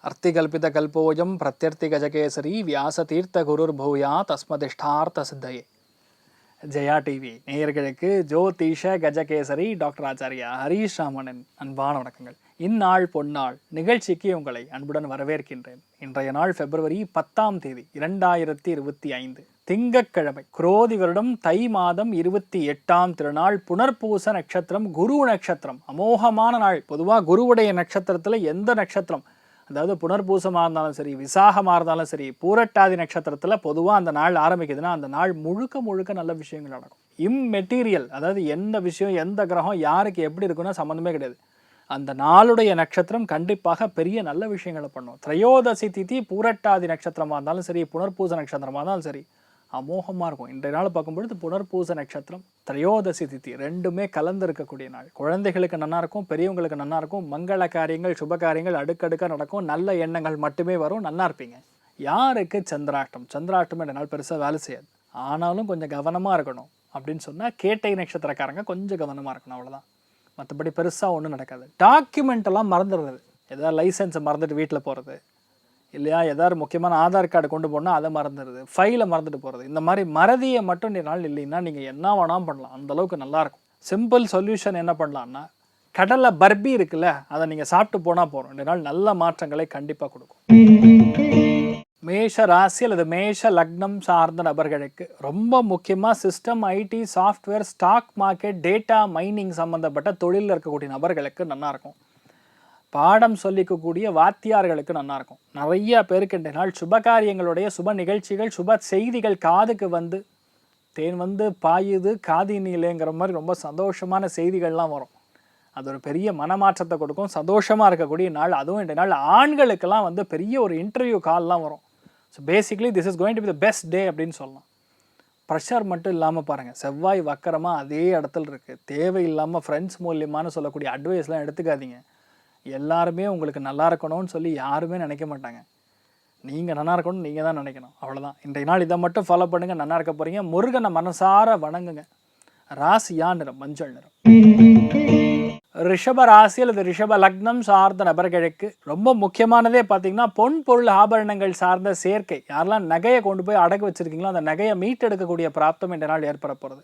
அர்த்திகல்பிதகல்போயம் பிரத்யர்த்தி கஜகேசரி வியாசதீர்த்த குருர் பூயா தஸ்மதிஷ்டார்த்த சித்தையே. ஜெயா டிவி நேயர்களுக்கு ஜோதிஷ கஜகேசரி டாக்டர் ஆச்சாரியா ஹரீஷ் ராமனின் அன்பான வணக்கங்கள். இந்நாள் பொன்னாள் நிகழ்ச்சிக்கு உங்களை அன்புடன் வரவேற்கின்றேன். இன்றைய நாள் February 10 2025 திங்கட்கிழமை, குரோதி வருடம் தை மாதம் 28ஆம் திருநாள், புனர்பூச நட்சத்திரம், குரு நட்சத்திரம். அமோகமான நாள். பொதுவாக குருவுடைய நட்சத்திரத்தில் எந்த நட்சத்திரம், அதாவது புனர்பூசமாக இருந்தாலும் சரி, விசாகமாக இருந்தாலும் சரி, பூரட்டாதி நட்சத்திரத்தில் பொதுவாக அந்த நாள் ஆரம்பிக்குதுன்னா அந்த நாள் முழுக்க முழுக்க நல்ல விஷயங்கள் நடக்கும். இம்மெட்டீரியல், அதாவது எந்த விஷயம் எந்த கிரகம் யாருக்கு எப்படி இருக்குன்னா சம்மந்தமே கிடையாது. அந்த நாளுடைய நட்சத்திரம் கண்டிப்பாக பெரிய நல்ல விஷயங்களை பண்ணும். திரையோதசி திதி பூரட்டாதி நட்சத்திரமாக இருந்தாலும் சரி, புனர்பூச நட்சத்திரமாக இருந்தாலும் சரி, அமோகமாக இருக்கும். இன்றைய நாள் பார்க்கும்பொழுது புனர்பூச நட்சத்திரம், திரையோதசி திதி ரெண்டுமே கலந்து இருக்கக்கூடிய நாள். குழந்தைகளுக்கு நல்லா இருக்கும், பெரியவங்களுக்கு நல்லா இருக்கும். மங்கள காரியங்கள், சுப காரியங்கள் அடுக்கடுக்காக நடக்கும். நல்ல எண்ணங்கள் மட்டுமே வரும். நல்லா இருப்பீங்க. யாருக்கு சந்திராஷ்டம்? சந்திராஷ்டம் என்ற நாள் பெருசாக வேலை செய்யாது, ஆனாலும் கொஞ்சம் கவனமாக இருக்கணும். அப்படின்னு சொன்னால் கேட்டை நட்சத்திரக்காரங்க கொஞ்சம் கவனமாக இருக்கணும், அவ்வளோதான். மற்றபடி பெருசாக ஒன்றும் நடக்காது. டாக்குமெண்ட் எல்லாம் மறந்துடுறது, ஏதாவது லைசன்ஸை மறந்துட்டு வீட்டில் போகிறது இல்லையா, ஏதாவது முக்கியமான ஆதார் கார்டு கொண்டு போனால் அதை மறந்துடுது, ஃபைலை மறந்துட்டு போகிறது, இந்த மாதிரி மறதியை மட்டும் நாள் இல்லைன்னா நீங்கள் என்ன வேணாலும் பண்ணலாம். அந்தளவுக்கு நல்லாயிருக்கும். சிம்பிள் சொல்யூஷன் என்ன பண்ணலான்னா, கடலை பர்பி இருக்குல்ல, அதை நீங்கள் சாப்பிட்டு போனால் போகிறோம். இந்த நாள் நல்ல மாற்றங்களை கண்டிப்பாக கொடுக்கும். மேஷ ராசி அல்லது மேஷ லக்னம் சார்ந்த நபர்களுக்கு ரொம்ப முக்கியமாக system, IT, software, stock market, data mining சம்மந்தப்பட்ட தொழிலில் இருக்கக்கூடிய நபர்களுக்கு நல்லாயிருக்கும். பாடம் சொல்லிக்கக்கூடிய வாத்தியார்களுக்கு நல்லாயிருக்கும். நிறைய பேருக்கு இந்த நாள் சுபகாரியங்களுடைய சுப நிகழ்ச்சிகள், சுப செய்திகள் காதுக்கு வந்து தேன் வந்து பாயுது காதினிலேங்கிற மாதிரி ரொம்ப சந்தோஷமான செய்திகள்லாம் வரும். அது ஒரு பெரிய மனமாற்றத்தை கொடுக்கும். சந்தோஷமாக இருக்கக்கூடிய நாள். அதுவும் இந்த நாள் ஆண்களுக்கெல்லாம் வந்து பெரிய ஒரு இன்டர்வியூ கால்லாம் வரும். So basically this is going to be the best day அப்படின்னு சொல்லலாம். ப்ரெஷர் மட்டும் இல்லாமல் பாருங்கள், செவ்வாய் வக்கரமாக அதே இடத்துல இருக்குது. தேவையில்லாமல் ஃப்ரெண்ட்ஸ் மூலியமானு சொல்லக்கூடிய அட்வைஸ்லாம் எடுத்துக்காதீங்க. எல்லாருமே உங்களுக்கு நல்லா இருக்கணும்னு சொல்லி யாருமே நினைக்க மாட்டாங்க. நீங்கள் நல்லா இருக்கணும்னு நீங்கள் தான் நினைக்கணும், அவ்வளோதான். இன்றைய நாள் இதை மட்டும் ஃபாலோ பண்ணுங்கள், நல்லா இருக்க போகிறீங்க. முருகனை மனசார வணங்குங்க. ராசியா நிறம் மஞ்சள் நிறம். ரிஷப ராசி அல்லது ரிஷப லக்னம் சார்ந்த நபர்களுக்கு ரொம்ப முக்கியமானதே பார்த்தீங்கன்னா பொன் பொருள் ஆபரணங்கள் சார்ந்த சேர்க்கை. யாரெல்லாம் நகையை கொண்டு போய் அடகு வச்சுருக்கீங்களோ அந்த நகையை மீட்டெடுக்கக்கூடிய பிராப்தம் இந்த நாள் ஏற்பட போகிறது.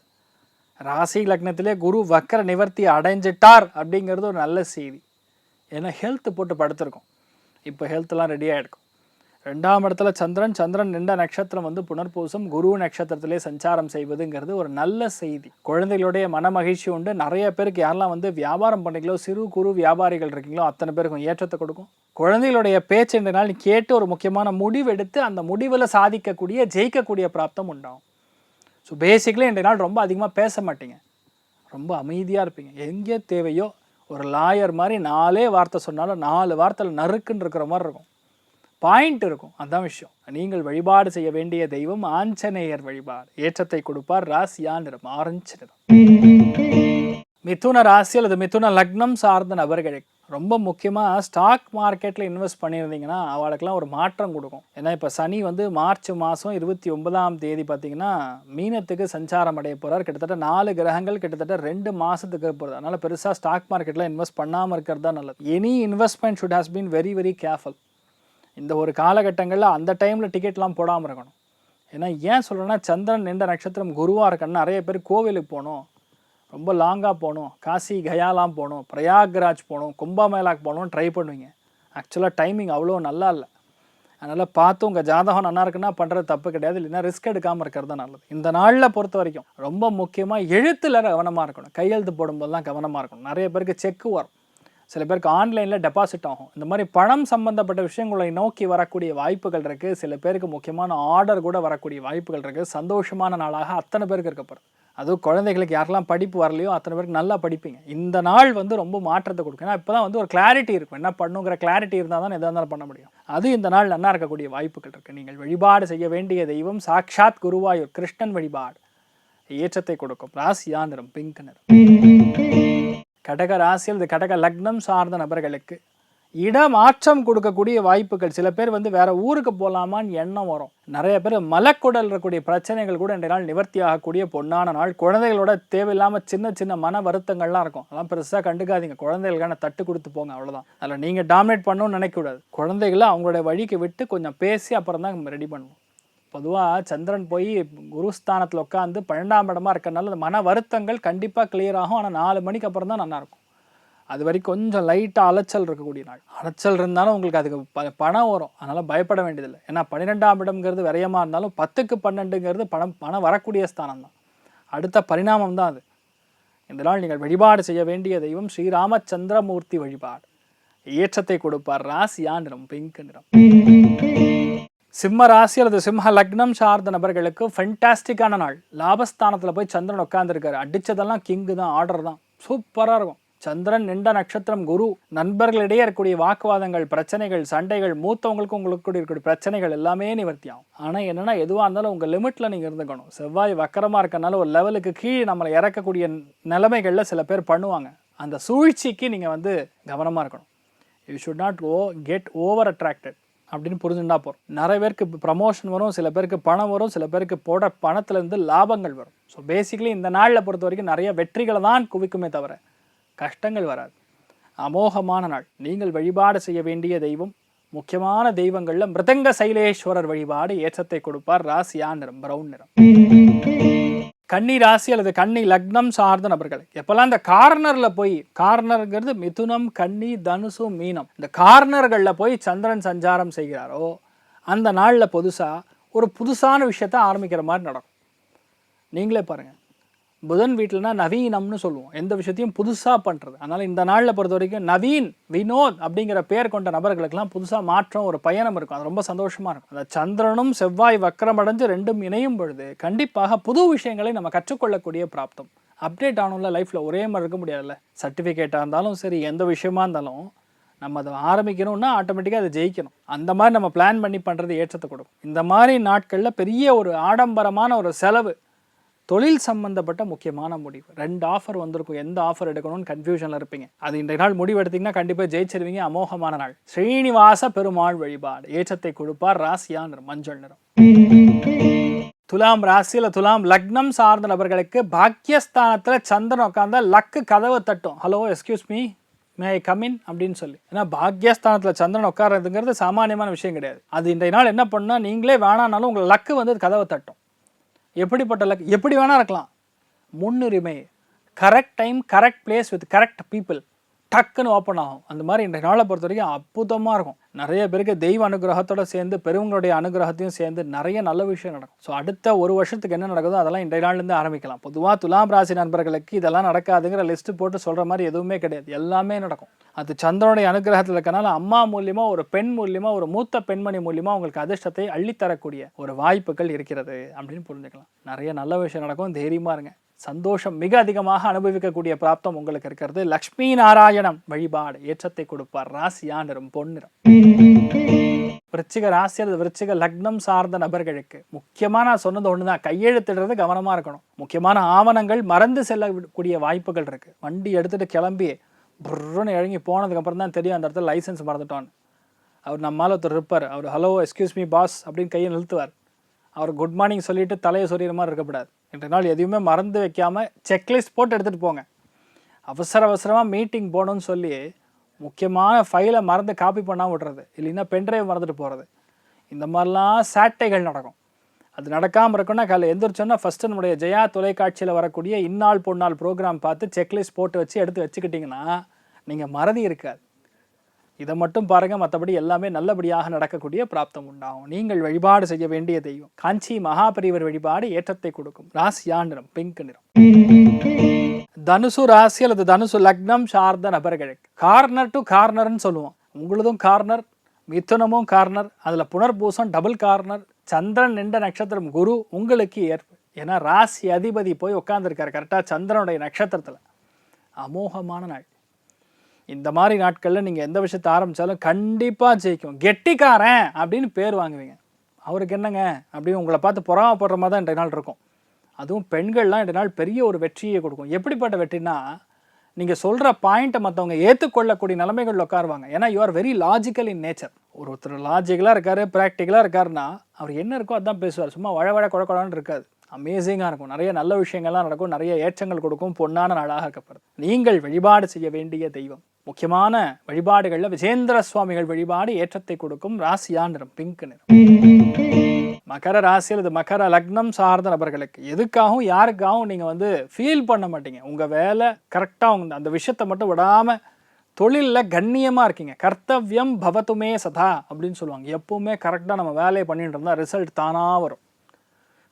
ராசி லக்னத்திலே குரு வக்கர நிவர்த்தி அடைஞ்சிட்டார் அப்படிங்கிறது ஒரு நல்ல செய்தி. ஏன்னா ஹெல்த் போட்டு படுத்திருக்கோம், இப்போ ஹெல்த்லாம் ரெடியாக இருக்கும். 2ஆம் இடத்துல சந்திரன் நின்ற நட்சத்திரம் வந்து புனர்பூசம், குரு நட்சத்திரத்திலே சஞ்சாரம் செய்வதுங்கிறது ஒரு நல்ல செய்தி. குழந்தைகளுடைய மன மகிழ்ச்சி உண்டு. நிறைய பேருக்கு யாரெல்லாம் வந்து வியாபாரம் பண்ணிங்களோ, சிறு குறு வியாபாரிகள் இருக்கீங்களோ அத்தனை பேருக்கும் ஏற்றத்தை கொடுக்கும். குழந்தைகளுடைய பேச்சு இந்த நாள் கேட்டு ஒரு முக்கியமான முடிவு எடுத்து அந்த முடிவில் சாதிக்கக்கூடிய ஜெயிக்கக்கூடிய பிராப்தம் உண்டாகும். ஸோ பேசிக்கலி இன்றைய நாள் ரொம்ப அதிகமாக பேச மாட்டீங்க, ரொம்ப அமைதியாக இருப்பீங்க. எங்கே தேவையோ ஒரு லாயர் மாதிரி 4 வார்த்தை சொன்னாலும் 4 வார்த்தையில் நறுக்குன்னு இருக்கிற மாதிரி இருக்கும். பாயிண்ட் இருக்கும், அதுதான் விஷயம். நீங்கள் வழிபாடு செய்ய வேண்டிய தெய்வம் ஆஞ்சநேயர் வழிபாடு. ஏற்றத்தை கொடுப்பார். ராசியா நிறம் ஆரஞ்சு நிறம். மிதுன ராசி அல்லது மிதுன லக்னம் சார்ந்த நபர்களுக்கு ரொம்ப முக்கியமாக ஸ்டாக் மார்க்கெட்டில் இன்வெஸ்ட் பண்ணியிருந்தீங்கன்னா அவளுக்கெல்லாம் ஒரு மாற்றம் கொடுக்கும். ஏன்னா இப்போ சனி வந்து மார்ச் மாதம் 29ஆம் தேதி பார்த்தீங்கன்னா மீனத்துக்கு சஞ்சாரம் அடைய போகிறார். கிட்டத்தட்ட 4 கிரகங்கள் கிட்டத்தட்ட 2 மாதத்துக்கு போகிறது. அதனால் பெருசாக ஸ்டாக் மார்க்கெட்டில் இன்வெஸ்ட் பண்ணாமல் இருக்கிறது தான் நல்லது. Any investment should has been very very careful. இந்த ஒரு காலகட்டங்களில் அந்த டைமில் டிக்கெட்லாம் போடாமல் இருக்கணும். ஏன்னா ஏன் சொல்கிறேன்னா, சந்திரன் நின்ற நட்சத்திரம் குருவாக இருக்கணும்னா நிறைய பேர் கோவிலுக்கு போகணும், ரொம்ப லாங்காக போகணும், காசி கயாலாம் போகணும், பிரயாக்ராஜ் போகணும், கும்பமேளாக்கு போகணும்னு ட்ரை பண்ணுவீங்க. ஆக்சுவலாக டைமிங் அவ்வளோ நல்லா இல்லை. அதனால் பார்த்து உங்கள் ஜாதகம் நல்லா இருக்குன்னா பண்ணுறது தப்பு கிடையாது, இல்லைன்னா ரிஸ்க் எடுக்காமல் இருக்கிறது தான் நல்லது. இந்த நாளில் பொறுத்த வரைக்கும் ரொம்ப முக்கியமாக எழுத்தில் கவனமாக இருக்கணும். கையெழுத்து போடும்போதெல்லாம் கவனமாக இருக்கணும். நிறைய பேருக்கு செக்கு வரும், சில பேருக்கு ஆன்லைனில் டெபாசிட் ஆகும். இந்த மாதிரி பணம் சம்மந்தப்பட்ட விஷயங்களை நோக்கி வரக்கூடிய வாய்ப்புகள் இருக்குது. சில பேருக்கு முக்கியமான ஆர்டர் கூட வரக்கூடிய வாய்ப்புகள் இருக்குது. சந்தோஷமான நாளாக அத்தனை பேருக்கு இருக்கப்படுது. அதுவும் குழந்தைகளுக்கு யாரெல்லாம் படிப்பு வரலையோ அத்தனை பேருக்கு நல்லா படிப்பீங்க. இந்த நாள் வந்து ரொம்ப மாற்றத்தை கொடுக்கும். ஏன்னா இப்போ தான் வந்து ஒரு கிளாரிட்டி இருக்கும், என்ன பண்ணுங்கிற கிளாரிட்டி இருந்தால் தான் எதாக இருந்தாலும் பண்ண முடியும். அது இந்த நாள் நல்லா இருக்கக்கூடிய வாய்ப்புகள் இருக்குது. நீங்கள் வழிபாடு செய்ய வேண்டிய தெய்வம் சாக்ஷாத் குருவாயூர் கிருஷ்ணன் வழிபாடு. ஏற்றத்தை கொடுக்கும். ராசியா நிறம் பிங்க் நிறம். கடக ராசி அல்லது கடக லக்னம் சார்ந்த நபர்களுக்கு இடமாற்றம் கொடுக்கக்கூடிய வாய்ப்புகள். சில பேர் வந்து வேற ஊருக்கு போகலாமான்னு எண்ணம் வரும். நிறைய பேர் மலக்குடல் இருக்கக்கூடிய பிரச்சனைகள் கூட இன்றைய நாள் நிவர்த்தி ஆகக்கூடிய பொன்னான நாள். குழந்தைகளோட தேவையில்லாமல் சின்ன சின்ன மன வருத்தங்கள்லாம் இருக்கும். அதெல்லாம் பெருசாக கண்டுக்காதீங்க. குழந்தைகளுக்கான தட்டு கொடுத்து போங்க, அவ்வளோதான். அதில் நீங்கள் டாமினேட் பண்ணணும்னு நினைக்கக்கூடாது. குழந்தைகளை அவங்களோட வழிக்கு விட்டு கொஞ்சம் பேசி அப்புறம் தான் ரெடி பண்ணுவோம். பொதுவாக சந்திரன் போய் குருஸ்தானத்தில் உட்காந்து 12ஆம் இடமா இருக்கிறனால அந்த மன வருத்தங்கள் கண்டிப்பாக கிளியர் ஆகும். ஆனால் 4 மணிக்கு அப்புறம் தான் நல்லாயிருக்கும். அது வரைக்கும் கொஞ்சம் லைட்டாக அலைச்சல் இருக்கக்கூடிய நாள். அலைச்சல் இருந்தாலும் உங்களுக்கு அதுக்கு பணம் வரும். அதனால் பயப்பட வேண்டியதில்லை. ஏன்னா 12ஆம் இடம்ங்கிறது விரயமாக இருந்தாலும் 10க்கு 12ங்கிறது பணம் வரக்கூடிய ஸ்தானம் தான். அடுத்த பரிணாமம் தான் அது. இந்த நாள் நீங்கள் வழிபாடு செய்ய வேண்டிய தெய்வம் ஸ்ரீராமச்சந்திரமூர்த்தி வழிபாடு. ஏற்றத்தை கொடுப்பார். ராசியா நிறம் பிங்க் நிறம். சிம்ம ராசி அல்லது சிம்ம லக்னம் சார்ந்த நபர்களுக்கு ஃபென்டாஸ்டிக்கான நாள். லாபஸ்தானத்தில் போய் சந்திரன் உட்காந்துருக்காரு. அடித்ததெல்லாம் கிங்கு தான், ஆர்டர் தான், சூப்பராக இருக்கும். சந்திரன் நின்ற நட்சத்திரம் குரு. நண்பர்களிடையே இருக்கக்கூடிய வாக்குவாதங்கள், பிரச்சனைகள், சண்டைகள், மூத்தவங்களுக்கு உங்களுக்கு இருக்கக்கூடிய பிரச்சனைகள் எல்லாமே நிவர்த்தி ஆகும். ஆனால் என்னென்னா எதுவாக இருந்தாலும் உங்கள் லிமிட்டில் நீங்கள் இருந்துக்கணும். செவ்வாய் வக்கரமாக இருக்கனால ஒரு லெவலுக்கு கீழே நம்மளை இறக்கக்கூடிய நிலைமைகளில் சில பேர் பண்ணுவாங்க. அந்த சூழ்ச்சிக்கு நீங்கள் வந்து கவனமாக இருக்கணும். You should not get over attracted அப்படின்னு புரிஞ்சுட்டா போகிறோம். நிறைய பேருக்கு ப்ரமோஷன் வரும், சில பேருக்கு பணம் வரும், சில பேருக்கு போட பணத்துலேருந்து லாபங்கள் வரும். ஸோ பேசிக்கலி இந்த நாளில் பொறுத்த வரைக்கும் நிறைய வெற்றிகளை தான் குவிக்குமே தவிர கஷ்டங்கள் வராது. அமோகமான நாள். நீங்கள் வழிபாடு செய்ய வேண்டிய தெய்வம், முக்கியமான தெய்வங்களில் மிருதங்க சைலேஸ்வரர் வழிபாடு ஏற்றத்தை கொடுப்பார். ராசியா நிறம் பிரவுன் நிறம். கன்னி ராசி அல்லது கன்னி லக்னம் சார்ந்த நபர்கள் எப்பெல்லாம் இந்த கார்னரில் போய், கார்னருங்கிறது மிதுனம், கன்னி, தனுசு, மீனம், இந்த கார்னர்களில் போய் சந்திரன் சஞ்சாரம் செய்கிறாரோ அந்த நாளில் ஒரு புதுசான விஷயத்த ஆரம்பிக்கிற மாதிரி நடக்கும். நீங்களே பாருங்கள். புதன் வீட்டில்னா நவீனம்னு சொல்லுவோம், எந்த விஷயத்தையும் புதுசாக பண்ணுறது. அதனால் இந்த நாளில் பொறுத்த வரைக்கும் நவீன், வினோத் அப்படிங்கிற பேர் கொண்ட நபர்களுக்கெல்லாம் புதுசாக மாற்றம், ஒரு பயணம் இருக்கும். அது ரொம்ப சந்தோஷமாக இருக்கும். அந்த சந்திரனும் செவ்வாய் வக்கரமடைஞ்சு ரெண்டும் இணையும் பொழுது கண்டிப்பாக புது விஷயங்களை நம்ம கற்றுக்கொள்ளக்கூடிய பிராப்தம். அப்டேட் ஆகணும்ல, லைஃப்பில் ஒரே மாதிரி இருக்க முடியாதுல்ல. சர்டிஃபிகேட்டாக இருந்தாலும் சரி, எந்த விஷயமா இருந்தாலும் நம்ம அதை ஆரம்பிக்கணும்னா ஆட்டோமேட்டிக்காக அதை ஜெயிக்கணும். அந்த மாதிரி நம்ம பிளான் பண்ணி பண்ணுறது ஏற்றத்தை கொடுக்கும். இந்த மாதிரி நாட்களில் பெரிய ஒரு ஆடம்பரமான ஒரு செலவு, தொழில் சம்பந்தப்பட்ட முக்கியமான முடிவு. 2 ஆஃபர் வந்திருக்கும், எந்த ஆஃபர் எடுக்கணும்னு கன்ஃபியூஷனில் இருப்பீங்க. அது இன்றைய நாள் முடிவு எடுத்தீங்கன்னா கண்டிப்பாக ஜெயிச்சிருவீங்க. அமோகமான நாள். ஸ்ரீனிவாச பெருமாள் வழிபாடு ஏற்றத்தை கொடுப்பார். ராசியா நிறம் மஞ்சள் நிறம். துலாம் ராசியில் துலாம் லக்னம் சார்ந்த நபர்களுக்கு பாக்கியஸ்தானத்தில் சந்திரன் உட்காந்தா லக்கு கதவை தட்டும். Hello, excuse me, May I come in அப்படின்னு சொல்லி. ஏன்னா பாக்கியஸ்தானத்தில் சந்திரன் உட்கார்றதுங்கிறது சாமானியமான விஷயம் கிடையாது. அது இன்றைய நாள் என்ன பண்ணால் நீங்களே வேணானாலும் உங்கள் லக்கு வந்து கதவை தட்டும். எப்படிப்பட்ட லக்? எப்படி வேணா இருக்கலாம். முன்னுரிமை, correct time, correct place with correct people, டக்குன்னு ஓப்பன் ஆகும். அந்த மாதிரி இன்றைய நாளை பொறுத்த வரைக்கும் அற்புதமாக இருக்கும். நிறைய பேருக்கு தெய்வ அனுகிரகத்தோடு சேர்ந்து பெருவங்களுடைய அனுகிரகத்தையும் சேர்ந்து நிறைய நல்ல விஷயம் நடக்கும். ஸோ அடுத்த ஒரு வருஷத்துக்கு என்ன நடக்குதோ அதெல்லாம் இன்றைய நாள்லேருந்து ஆரம்பிக்கலாம். பொதுவாக துலாம் ராசி நண்பர்களுக்கு இதெல்லாம் நடக்காதுங்கிற லிஸ்ட்டு போட்டு சொல்கிற மாதிரி எதுவுமே கிடையாது. எல்லாமே நடக்கும். அது சந்திரனுடைய அனுகிரகத்தில் இருக்கனால அம்மா மூலியமாக, ஒரு பெண் மூலியமாக, ஒரு மூத்த பெண்மணி மூலியமாக உங்களுக்கு அதிர்ஷ்டத்தை அள்ளித்தரக்கூடிய ஒரு வாய்ப்புகள் இருக்கிறது அப்படின்னு புரிஞ்சுக்கலாம். நிறைய நல்ல விஷயம் நடக்கும். தைரியமாக இருங்க. சந்தோஷம் மிக அதிகமாக அனுபவிக்கக்கூடிய பிராப்தம் உங்களுக்கு இருக்கிறது. லக்ஷ்மி நாராயணம் வழிபாடு ஏற்றத்தை கொடுப்பார். ராசியா நிறம் பொன்னிறம். விருச்சிக ராசி அல்லது விருச்சிக லக்னம் சார்ந்த நபர்களுக்கு முக்கியமாக நான் சொன்னது ஒன்று தான், கையெழுத்திடுறது கவனமாக இருக்கணும். முக்கியமான ஆவணங்கள் மறந்து செல்லக்கூடிய வாய்ப்புகள் இருக்குது. வண்டி எடுத்துகிட்டு கிளம்பி புர்ன்னு இறங்கி போனதுக்கப்புறம் தான் தெரியும் அந்த இடத்துல லைசன்ஸ் மறந்துட்டோன்னு. அவர் நம்மால் ஒருத்தர் இருப்பார், அவர் ஹலோ எஸ்கியூஸ் மீ பாஸ் அப்படின்னு கையை நிறுத்துவார். அவர் குட் மார்னிங் சொல்லிவிட்டு தலையை சொறிகிற மாதிரி இருக்கக்கூடாது. இன்றைய நாள் எதுவுமே மறந்து வைக்காமல் செக்லிஸ்ட் போட்டு எடுத்துகிட்டு போங்க. அவசரமாக மீட்டிங் போகணுன்னு சொல்லி முக்கியமான ஃபைலை மறந்து காப்பி பண்ணாமல் விடுறது, இல்லைன்னா பென்ட்ரைவ் மறந்துட்டு போகிறது, இந்த மாதிரிலாம் சேட்டைகள் நடக்கும். அது நடக்காமல் இருக்குன்னா காலையில் எந்திரிச்சோன்னா ஃபஸ்ட்டு நம்முடைய ஜெயா தொலைக்காட்சியில் வரக்கூடிய இந்நாள் பொன்னாள் ப்ரோக்ராம் பார்த்து செக்லிஸ்ட் போட்டு வச்சு எடுத்து வச்சுக்கிட்டிங்கன்னா நீங்கள் மறதி இருக்காது. இதை மட்டும் பாருங்கள், மற்றபடி எல்லாமே நல்லபடியாக நடக்கக்கூடிய பிராப்தம் உண்டாகும். நீங்கள் வழிபாடு செய்ய வேண்டிய தெய்வம் காஞ்சி மகாபரிவர் வழிபாடு ஏற்றத்தை கொடுக்கும். ராசியா நிறம் பிங்க் நிறம். தனுசு ராசி அல்லது தனுசு லக்னம் சார்ந்த நபர்களுக்கு கார்னர் டு கார்னர்னு சொல்லுவோம். உங்களதும் கார்னர், மிதுனமும் கார்னர், அதில் புனர்பூசம் டபுள் கார்னர். சந்திரன் நின்ற நட்சத்திரம் குரு உங்களுக்கு ஏற்பு. ஏன்னா ராசி அதிபதி போய் உட்காந்துருக்காரு கரெக்டாக சந்திரனுடைய நட்சத்திரத்தில். அமோகமான நாள். இந்த மாதிரி நாட்களில் நீங்கள் எந்த விஷயத்தை ஆரம்பித்தாலும் கண்டிப்பாக ஜெயிக்கும். கெட்டிக்காரன் அப்படின்னு பேர் வாங்குவீங்க. அவருக்கு என்னங்க அப்படின்னு உங்களை பார்த்து பொறாமப்படுற மாதிரி தான் இன்றைய நாள் இருக்கும். அதுவும் பெண்கள்லாம் இன்றைய நாள் பெரிய ஒரு வெற்றியை கொடுக்கும். எப்படிப்பட்ட வெற்றினா, நீங்கள் சொல்கிற பாயிண்ட்டை மற்றவங்க ஏற்றுக்கொள்ளக்கூடிய நிலைமைகள் உட்காருவாங்க. ஏன்னா you are very logical in nature. ஒருத்தர் லாஜிக்கலாக இருக்கார், ப்ராக்டிக்கலாக இருக்காருன்னா அவர் என்ன இருக்கோ அதான் பேசுவார். சும்மா வழ குழக்குழான்னு இருக்காது. அமேசிங்காக இருக்கும். நிறைய நல்ல விஷயங்கள்லாம் நடக்கும், நிறைய ஏற்றங்கள் கொடுக்கும், பொன்னான நாளாக இருக்கப்படுது. நீங்கள் வழிபாடு செய்ய வேண்டிய தெய்வம், முக்கியமான வழிபாடுகளில் விஜேந்திர சுவாமிகள் வழிபாடு ஏற்றத்தை கொடுக்கும். ராசியா நிறம் பிங்க் நிறம். மகர ராசியில் இது மகர லக்னம் சார்ந்த நபர்களுக்கு எதுக்காகவும் யாருக்காகவும் நீங்கள் ஃபீல் பண்ண மாட்டீங்க. உங்கள் வேலை கரெக்டாக அந்த விஷயத்தை மட்டும் விடாமல் தொழிலில் கண்ணியமாக இருக்கீங்க. கர்த்தவ்யம் பவத்துமே சதா அப்படின்னு சொல்லுவாங்க. எப்பவுமே கரெக்டாக நம்ம வேலையை பண்ணிட்டு இருந்தால் ரிசல்ட் தானாக வரும்.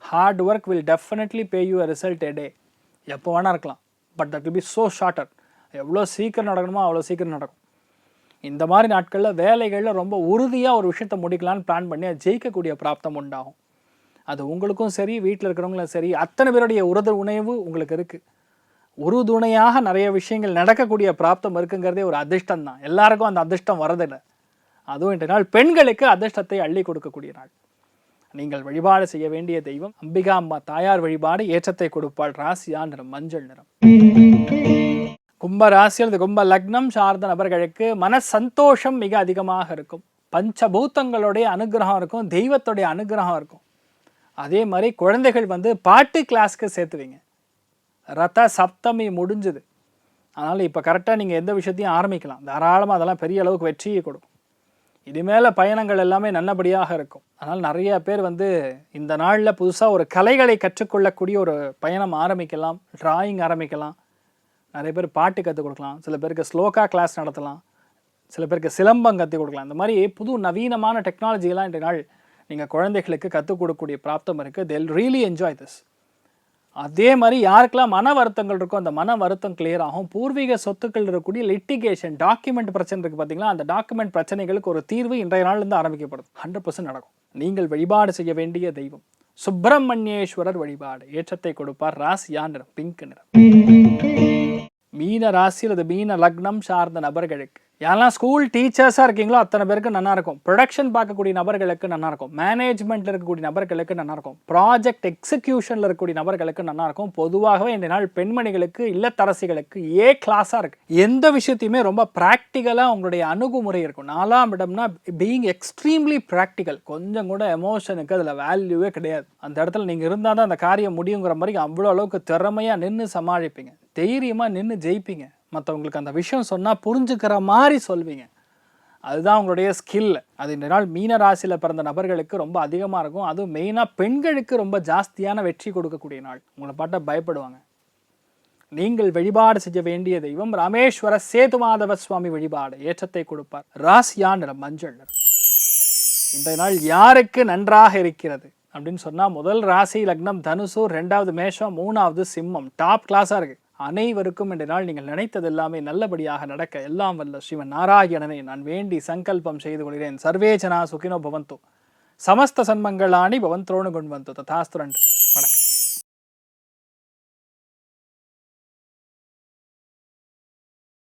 Hard work will definitely pay you a result a day. எப்போ வேணா இருக்கலாம், but that will be so shorter. எவ்வளோ சீக்கிரம் நடக்கணுமோ அவ்வளோ சீக்கிரம் நடக்கும். இந்த மாதிரி நாட்களில் வேலைகளில் ரொம்ப உறுதியாக ஒரு விஷயத்தை முடிக்கலான்னு பிளான் பண்ணி அது ஜெயிக்கக்கூடிய பிராப்தம் உண்டாகும். அது உங்களுக்கும் சரி, வீட்டில் இருக்கிறவங்களும் சரி, அத்தனை பேருடைய உணவு உங்களுக்கு இருக்குது. உறுதுணையாக நிறைய விஷயங்கள் நடக்கக்கூடிய பிராப்தம் இருக்குங்கிறதே ஒரு அதிர்ஷ்டம் தான். எல்லாருக்கும் அந்த அதிர்ஷ்டம் வரதில்லை. அதுவும் இன்றைய நாள் பெண்களுக்கு அதிர்ஷ்டத்தை அள்ளி கொடுக்கக்கூடிய நாள். நீங்கள் வழிபாடு செய்ய வேண்டிய தெய்வம் அம்பிகா அம்மா தாயார் வழிபாடு ஏற்றத்தை கொடுப்பாள். ராசியா நிறம் மஞ்சள் நிறம். கும்ப ராசியில் இது கும்ப லக்னம் சார்ந்த நபர்களுக்கு மன சந்தோஷம் மிக அதிகமாக இருக்கும். பஞ்சபூத்தங்களுடைய அனுகிரகம் இருக்கும், தெய்வத்துடைய அனுகிரகம் இருக்கும். அதே மாதிரி குழந்தைகள் பாட்டு கிளாஸ்க்கு சேர்த்துவீங்க. ரத சப்தமி முடிஞ்சுது, அதனால் இப்போ கரெக்டாக நீங்கள் எந்த விஷயத்தையும் ஆரம்பிக்கலாம். தாராளமாக அதெல்லாம் பெரிய அளவுக்கு வெற்றியை கொடுக்கும். இனிமேல் பயணங்கள் எல்லாமே நல்லபடியாக இருக்கும். அதனால் நிறைய பேர் இந்த நாளில் புதுசாக ஒரு கலைகளை கற்றுக்கொள்ளக்கூடிய ஒரு பயணம் ஆரம்பிக்கலாம். டிராயிங் ஆரம்பிக்கலாம். நிறைய பேர் பாட்டு கற்றுக் கொடுக்கலாம். சில பேருக்கு ஸ்லோகா கிளாஸ் நடத்தலாம். சில பேருக்கு சிலம்பம் கற்றுக் கொடுக்கலாம். இந்த மாதிரி புது நவீனமான டெக்னாலஜியெல்லாம் இன்றைய நாள் நீங்கள் குழந்தைகளுக்கு கற்றுக் கொடுக்கக்கூடிய பிராப்தம் இருக்குது. they'll really enjoy this. அதே மாதிரி யாருக்கெல்லாம் மன வருத்தங்கள் இருக்கோ அந்த மன வருத்தம் கிளியர் ஆகும். பூர்வீக சொத்துக்கள் இருக்கக்கூடிய லிட்டிகேஷன் டாக்குமெண்ட் பிரச்சனை இருக்குது பார்த்தீங்களா, அந்த டாக்குமெண்ட் பிரச்சனைகளுக்கு ஒரு தீர்வு இன்றைய நாள்லேருந்து ஆரம்பிக்கப்படுது. 100% நடக்கும். நீங்கள் வழிபாடு செய்ய வேண்டிய தெய்வம் சுப்பிரமணியேஸ்வரர் வழிபாடு ஏற்றத்தை கொடுப்பார். ராசியா நிறம் பிங்க் நிறம். மீன ராசியில் அது மீன லக்னம் சார்ந்த நபர்களுக்கு யாரெல்லாம் ஸ்கூல் டீச்சர்ஸாக இருக்கீங்களோ அத்தனை பேருக்கு நல்லா இருக்கும். ப்ரொடக்ஷன் பார்க்கக்கூடிய நபர்களுக்கு நல்லா இருக்கும். மேனேஜ்மெண்ட்டில் இருக்கக்கூடிய நபர்களுக்கு நல்லா இருக்கும். ப்ராஜெக்ட் எக்ஸிக்யூஷனில் இருக்கக்கூடிய நபர்களுக்கு நல்லா இருக்கும். பொதுவாகவே இந்த நாள் பெண்மணிகளுக்கு இல்லத்தரசிகளுக்கு ஏ கிளாஸாக இருக்குது. எந்த விஷயத்தையுமே ரொம்ப ப்ராக்டிக்கலாக உங்களுடைய அணுகுமுறை இருக்கும். 4ஆம் இடம்னா பீயிங் எக்ஸ்ட்ரீம்லி ப்ராக்டிக்கல். கொஞ்சம் கூட எமோஷனுக்கு அதில் வேல்யூவே கிடையாது. அந்த இடத்துல நீங்கள் இருந்தால் தான் அந்த காரியம் முடியுங்கிற மாதிரி அவ்வளோ அளவுக்கு திறமையாக நின்று சமாளிப்பீங்க. தைரியமாக நின்று ஜெயிப்பீங்க. மற்றவங்களுக்கு அந்த விஷயம் சொன்னால் புரிஞ்சுக்கிற மாதிரி சொல்வீங்க. அதுதான் உங்களுடைய ஸ்கில். அது இந்த நாள் மீன ராசியில் பிறந்த நபர்களுக்கு ரொம்ப அதிகமாக இருக்கும். அதுவும் மெயினாக பெண்களுக்கு ரொம்ப ஜாஸ்தியான வெற்றி கொடுக்கக்கூடிய நாள். உங்களை பாட்ட பயப்படுவாங்க. நீங்கள் வழிபாடு செய்ய வேண்டிய தெய்வம் ராமேஸ்வர சேதுமாதவ சுவாமி வழிபாடு ஏற்றத்தை கொடுப்பார். ராசியா நிறம் மஞ்சள் நிறம். இந்த நாள் யாருக்கு நன்றாக இருக்கிறது அப்படின்னு சொன்னால், முதல் ராசி லக்னம் தனுசு, 2வது மேஷம், 3வது சிம்மம். டாப் கிளாஸாக இருக்குது. அனைவருக்கும் இந்த நாள் நீங்கள் நினைத்தது எல்லாமே நல்லபடியாக நடக்க எல்லாம் வல்ல ஸ்ரீமன் நாராயணனை நான் வேண்டி சங்கல்பம் செய்து கொள்கிறேன். சர்வே ஜனா சுகினோ பவந்து, சமஸ்த சன்மங்களாணி பவந்தோனு குண்வந்து ததாஸ்து. வணக்கம்.